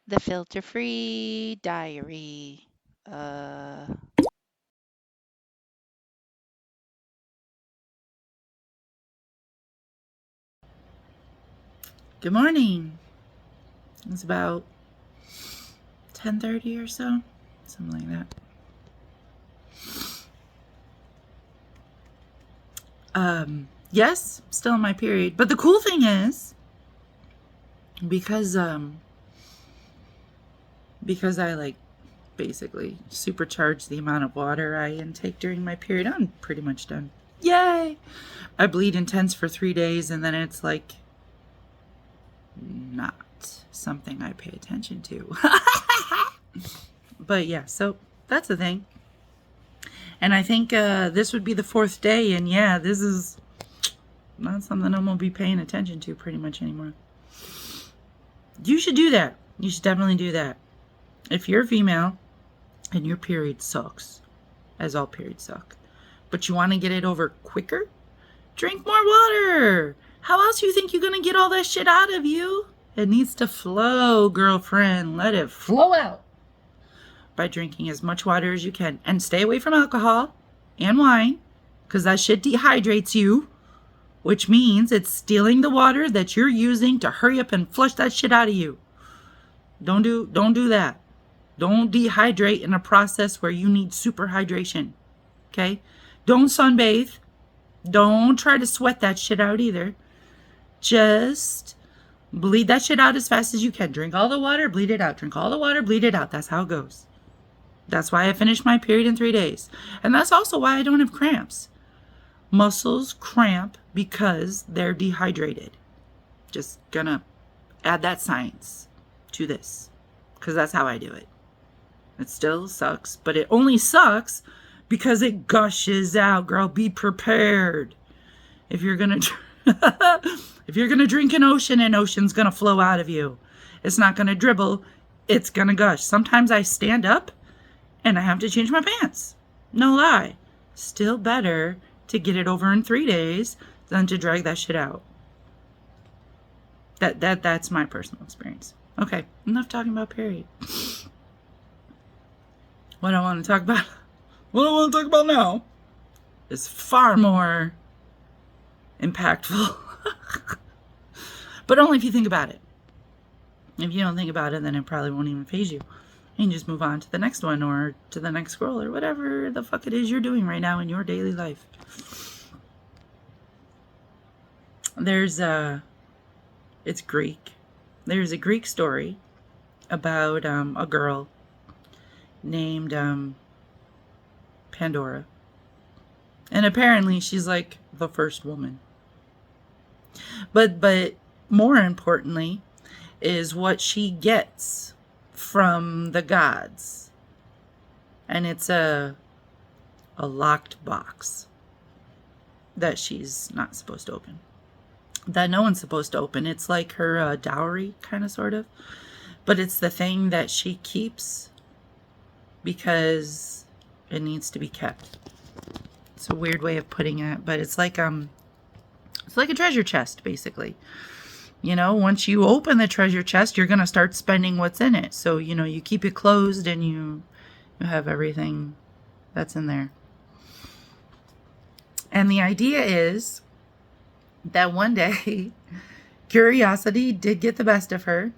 The filter-free diary. Uh, Good morning. It's about 10:30 or so, something like that. Yes, still in my period. But the cool thing is, because I like basically supercharge the amount of water I intake during my period, I'm pretty much done. Yay! I bleed intense for 3 days, and then it's like not something I pay attention to. But yeah, so that's the thing. And I think this would be the 4th day, and yeah, this is not something I'm gonna be paying attention to pretty much anymore. You should do that. You should definitely do that. If you're a female and your period sucks, as all periods suck, but you want to get it over quicker, drink more water. How else do you think you're gonna get all that shit out of you? It needs to flow, girlfriend. Let it flow out by drinking as much water as you can, and stay away from alcohol and wine, because that shit dehydrates you, which means it's stealing the water that you're using to hurry up and flush that shit out of you. Don't do that. Don't dehydrate in a process where you need super hydration. Okay? Don't sunbathe. Don't try to sweat that shit out either. Just bleed that shit out as fast as you can. Drink all the water, bleed it out. Drink all the water, bleed it out. That's how it goes. That's why I finished my period in 3 days. And that's also why I don't have cramps. Muscles cramp because they're dehydrated. Just gonna add that science to this, because that's how I do it. It still sucks, but it only sucks because it gushes out, girl. Be prepared. If you're gonna drink an ocean's gonna flow out of you. It's not gonna dribble, it's gonna gush. Sometimes I stand up and I have to change my pants. No lie. Still better to get it over in 3 days than to drag that shit out. That's my personal experience. Okay, enough talking about period. What I want to talk about now is far more impactful. But only if you think about it. If you don't think about it, then it probably won't even faze you. You can just move on to the next one, or to the next scroll, or whatever the fuck it is you're doing right now in your daily life. It's Greek. There's a Greek story about a girl named Pandora. And apparently she's like the first woman. But more importantly is what she gets from the gods. And it's a locked box that she's not supposed to open. That no one's supposed to open. It's like her dowry, kind of, sort of. But it's the thing that she keeps because it needs to be kept. It's a weird way of putting it, but it's like a treasure chest, basically. You know, once you open the treasure chest, you're going to start spending what's in it. So, you know, you keep it closed and you have everything that's in there. And the idea is that one day, curiosity did get the best of her,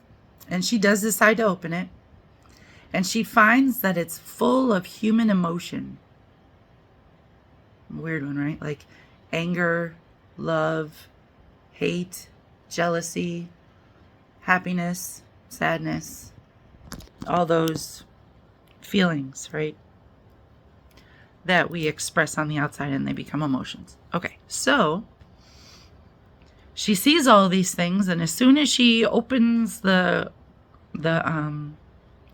and she does decide to open it. And she finds that it's full of human emotion. Weird one, right? Like anger, love, hate, jealousy, happiness, sadness, all those feelings, right? That we express on the outside and they become emotions. Okay, so she sees all these things, and as soon as she opens the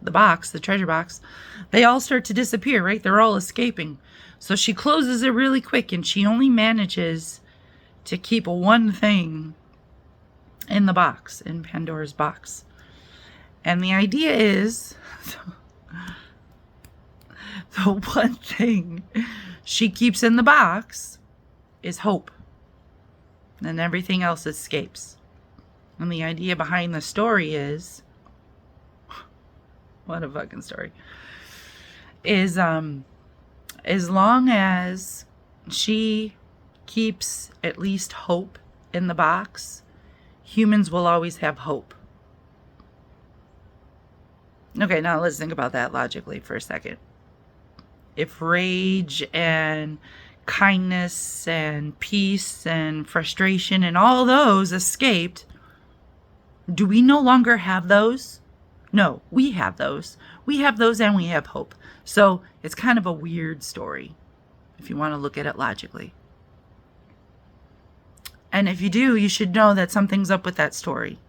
box, the treasure box, they all start to disappear, right? They're all escaping. So she closes it really quick, and she only manages to keep one thing in the box, in Pandora's box. And the idea is the one thing she keeps in the box is hope. And everything else escapes. And the idea behind the story is What a fucking story. Is as long as she keeps at least hope in the box, humans will always have hope. Okay, now let's think about that logically for a second. If rage and kindness and peace and frustration and all those escaped, do we no longer have those? No, we have those. We have those and we have hope. So it's kind of a weird story if you want to look at it logically. And if you do, you should know that something's up with that story.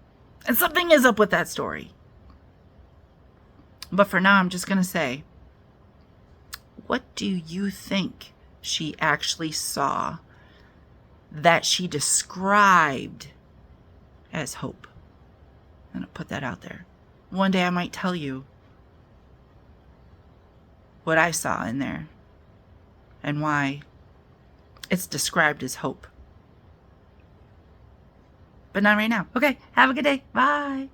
And something is up with that story. But for now, I'm just going to say, what do you think she actually saw that she described as hope? I'm going to put that out there. One day I might tell you what I saw in there and why it's described as hope. But not right now. Okay, have a good day. Bye.